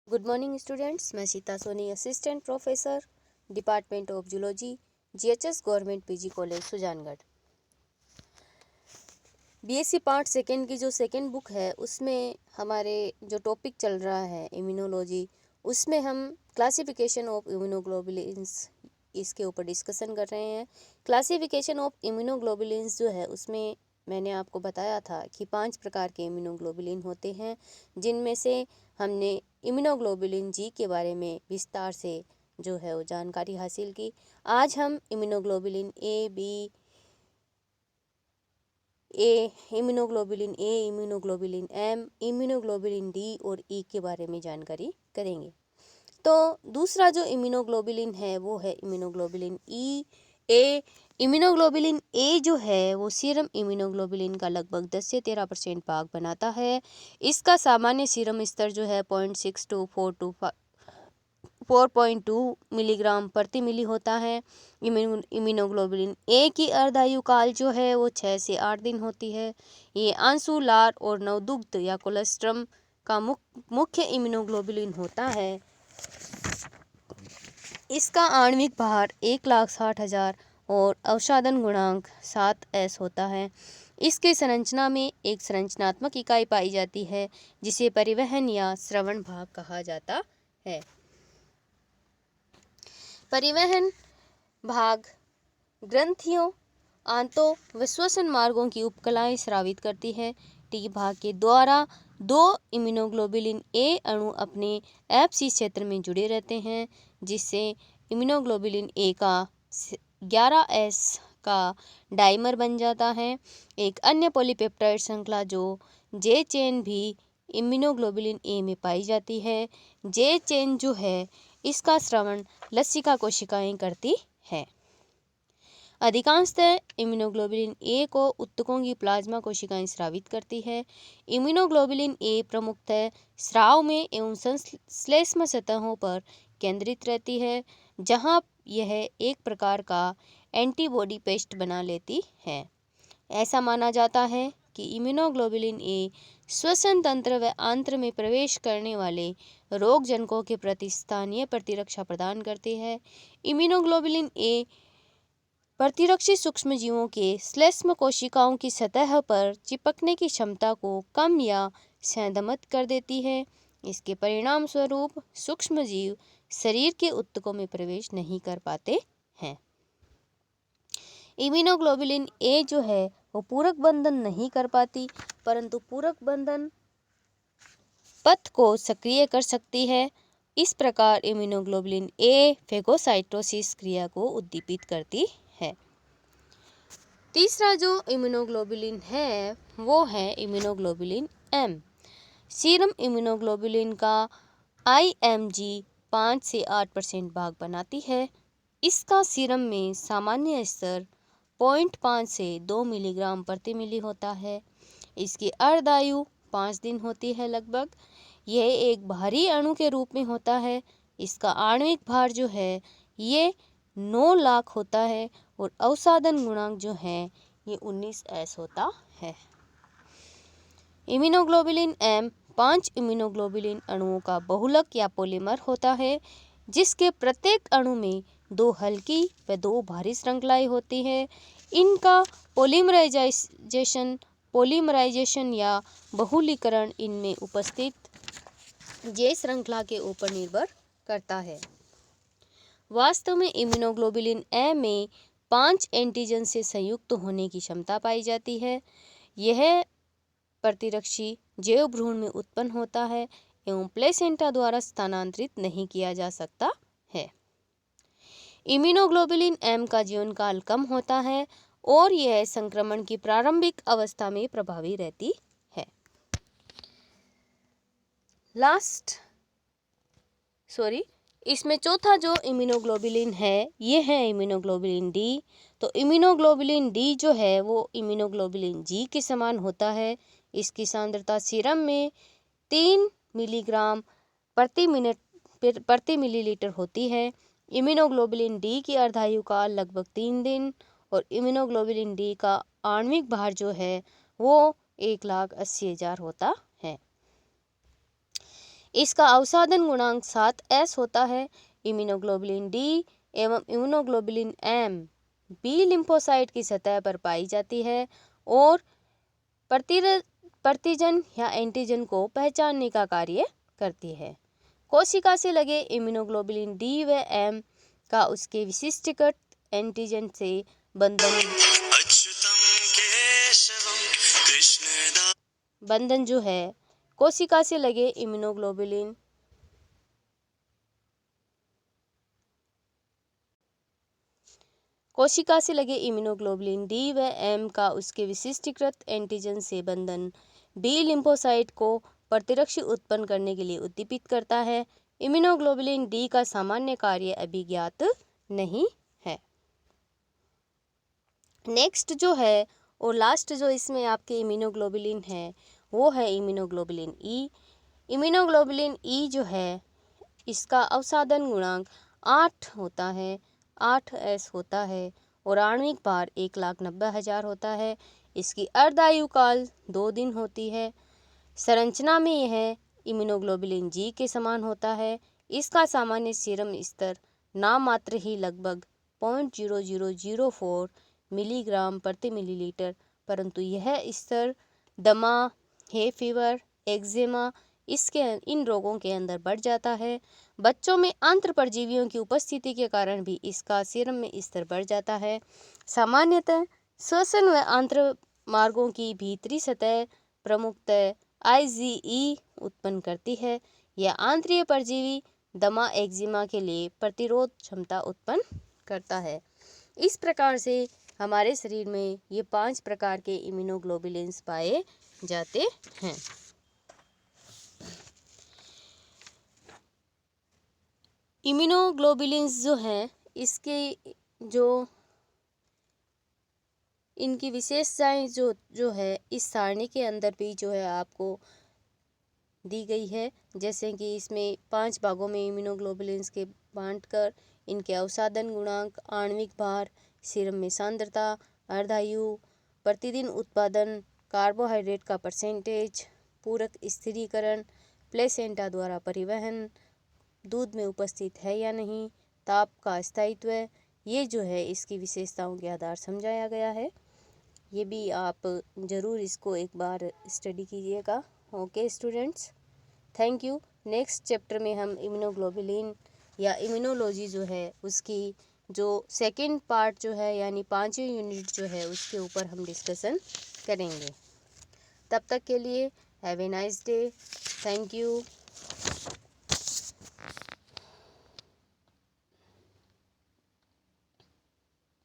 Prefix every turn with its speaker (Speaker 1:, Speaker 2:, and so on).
Speaker 1: Good morning students, मैं Sita Soni, assistant professor, department of zoology, GHS government PG college Sujangarh. BSc part second की जो second book है उसमें हमारे जो टॉपिक चल रहा है इम्यूनोलॉजी, उसमें हम क्लासिफिकेशन ऑफ इम्यूनोग्लोबुलिन्स इसके ऊपर डिस्कशन कर रहे हैं। क्लासिफिकेशन ऑफ इम्यूनोग्लोबुलिन्स जो है उसमें मैंने आपको बताया था कि 5 प्रकार के इम्यूनोग्लोबुलिन होते हैं, जिनमें से हमने इम्यूनोग्लोबुलिन जी के बारे में विस्तार से जो है वो जानकारी हासिल की। आज हम immunoglobulin immunoglobulin A, immunoglobulin M, immunoglobulin D और ई के बारे में जानकारी करेंगे। तो दूसरा जो इम्यूनोग्लोबुलिन है वो है immunoglobulin E A. Immunoglobulin A जो है वो सीरम इम्यूनोग्लोबुलिन का लगभग 10 से 13% भाग बनाता है। इसका सामान्य सीरम स्तर जो है 0.6 to 4.2 मिलीग्राम प्रति मिली होता है। इम्यूनोग्लोबुलिन ए की अर्धायु काल जो है वो 6 से 8 दिन होती है। ये आंसू, लार और नवदुग्ध या कोलेस्ट्रम का मुख्य इम्यूनोग्लोबुलिन होता है। इसका आणविक भार 1,60,000 और अवसादन गुणांक 7s होता है। इसके संरचना में एक संरचनात्मक इकाई पाई जाती है जिसे परिवहन या श्रवण भाग कहा जाता है। परिवहन भाग ग्रंथियों, आंतों व श्वसन मार्गों की उपकलाएं स्रावित करती है। टी भाग के द्वारा 2 इम्यूनोग्लोबुलिन ए अणु अपने एफसी क्षेत्र में जुड़े रहते हैं, जिससे इम्यूनोग्लोबुलिन ए का 11s का डाइमर बन जाता है। एक अन्य पॉलीपेप्टाइड श्रृंखला जो जे चेन भी इम्यूनोग्लोबुलिन ए में पाई जाती है। जे चेन जो है इसका श्रवण लसिका कोशिकाएं करती है। अधिकांशतः इम्यूनोग्लोबुलिन ए को ऊतकों की प्लाज्मा कोशिकाएं स्रावित करती है। इम्यूनोग्लोबुलिन ए प्रमुखतः स्राव में एवं श्लेष्म सतहों पर केंद्रित रहती है, जहां यह एक प्रकार का एंटीबॉडी पेस्ट बना लेती है। ऐसा माना जाता है कि इम्यूनोग्लोबुलिन ए श्वसन तंत्र व आंत्र में प्रवेश करने वाले रोगजनकों के प्रति स्थानीय प्रतिरक्षा प्रदान करती है। इम्यूनोग्लोबुलिन ए प्रतिरक्षी सूक्ष्मजीवों के श्लेष्म कोशिकाओं की सतह पर चिपकने की क्षमता को कम या संदमित कर देती है। इसके परिणाम स्वरूप सूक्ष्मजीव शरीर के ऊतकों में प्रवेश नहीं कर पाते हैं। इम्यूनोग्लोबुलिन ए जो है वो पूरक बंधन नहीं कर पाती, परंतु पूरक बंधन पथ को सक्रिय कर सकती है। इस प्रकार इम्यूनोग्लोबुलिन ए फेगोसाइटोसिस क्रिया को उद्दीपित करती है। तीसरा जो इम्यूनोग्लोबुलिन है वो है इम्यूनोग्लोबुलिन एम। सीरम इम्यूनोग्लोबुलिन का IMG 5 से 8% भाग बनाती है। इसका सीरम में सामान्य स्तर 0.5 से 2 मिलीग्राम प्रति मिली होता है। इसकी अर्धायु 5 दिन होती है लगभग। यह एक भारी अणु के रूप में होता है। इसका आणविक भार जो है ये 9 लाख होता है और अवसादन गुणांक जो है ये 19s होता है। इम्यूनोग्लोबुलिन एम 5 इम्यूनोग्लोबुलिन अणुओं का बहुलक या पॉलीमर होता है, जिसके प्रत्येक अणु में 2 हल्की व 2 भारी श्रृंखलाएं होती हैं। इनका पॉलीमराइजेशन या बहुलीकरण इनमें उपस्थित जे श्रृंखला के ऊपर निर्भर करता है। वास्तव में इम्यूनोग्लोबुलिन ए में 5 एंटीजन से संयुक्त होने की क्षमता पाई जाती है। यह प्रतिरक्षी जैव भ्रूण में उत्पन्न होता है एवं प्लेसेंटा द्वारा स्थानांतरित नहीं किया जा सकता है। इम्यूनोग्लोबुलिन एम का जीवन काल कम होता है और यह संक्रमण की प्रारंभिक अवस्था में प्रभावी रहती है। इसमें चौथा जो इम्यूनोग्लोबुलिन है ये है इम्यूनोग्लोबुलिन डी। तो इम्यूनोग्लोबुलिन डी जो है वो इम्यूनोग्लोबुलिन जी के समान होता है। इसकी सांद्रता सीरम में 3 मिलीग्राम प्रति मिलीलीटर होती है। इम्यूनोग्लोबुलिन डी की अर्धायु काल लगभग 3 दिन और इम्यूनोग्लोबुलिन डी का आणविक भार जो है वो 1,80,000 होता है। इसका अवसादन गुणांक 7S होता है। इम्यूनोग्लोबुलिन डी एवं इम्यूनोग्लोबुलिन एम बी लिम्फोसाइट की सतह पर पाई जाती है और प्रतिजन या एंटीजन को पहचानने का कार्य करती है। कोशिका से लगे इम्यूनोग्लोबुलिन डी व एम का उसके विशिष्टकृत एंटीजन से बंधन जो है कोशिका से लगे इम्यूनोग्लोबुलिन डी व एम का उसके विशिष्टकृत एंटीजन से बंधन बी लिम्फोसाइट को प्रतिरक्षी उत्पन्न करने के लिए उद्दीपित करता है। इम्यूनोग्लोबुलिन डी का सामान्य कार्य अभी ज्ञात नहीं है। नेक्स्ट जो है और लास्ट जो इसमें आपके इम्यूनोग्लोबुलिन है वो है इम्यूनोग्लोबुलिन ई। इम्यूनोग्लोबुलिन ई जो है इसका अवसादन गुणांक 8 होता है, 8S होता है और आणविक भार 1,90,000 होता है। इसकी अर्धायु काल 2 दिन होती है। संरचना में यह इम्यूनोग्लोबुलिन जी के समान होता है। इसका सामान्य सीरम स्तर नाम मात्र ही लगभग 0.0004 मिलीग्राम प्रति मिलीलीटर, परंतु यह स्तर दमा, हे फीवर, एक्जिमा इन रोगों के अंदर बढ़ जाता है। बच्चों में आंत्र परजीवियों की उपस्थिति के कारण भी इसका सीरम में स्तर बढ़ जाता है। सामान्यतः श्वसन व आंत्र मार्गों की भीतरी सतह प्रमुखतः IgE उत्पन्न करती है। यह आंत्रिय परजीवी दमा, एक्जिमा के लिए प्रतिरोध क्षमता उत्पन्न करता है। इस प्रकार से हमारे शरीर में ये 5 प्रकार के इम्यूनोग्लोबुलिन्स पाए जाते हैं। इम्यूनोग्लोबुलिन्स जो हैं इसके जो इनकी विशेषताएं जो है इस सारणी के अंदर भी जो है आपको दी गई है। जैसे कि इसमें 5 भागों में इम्यूनोग्लोबुलिन्स के बांटकर इनके अवसादन गुणांक, आणविक भार, सीरम में सांद्रता, अर्धायु, प्रतिदिन उत्पादन, कार्बोहाइड्रेट का परसेंटेज, पूरक स्थिरीकरण, प्लेसेंटा द्वारा परिवहन, दूध में उपस्थित है या नहीं, ताप का स्थायित्व, ये जो है इसकी विशेषताओं के आधार समझाया गया है। ये भी आप ज़रूर इसको एक बार स्टडी कीजिएगा। Okay students, thank you. Next chapter में हम इम्यूनोग्लोबुलिन या इम्यूनोलॉजी जो है उसकी जो सेकंड पार्ट जो है यानी 5वीं यूनिट जो है उसके ऊपर हम डिस्कशन करेंगे। तब तक के लिए have a nice day. Thank you.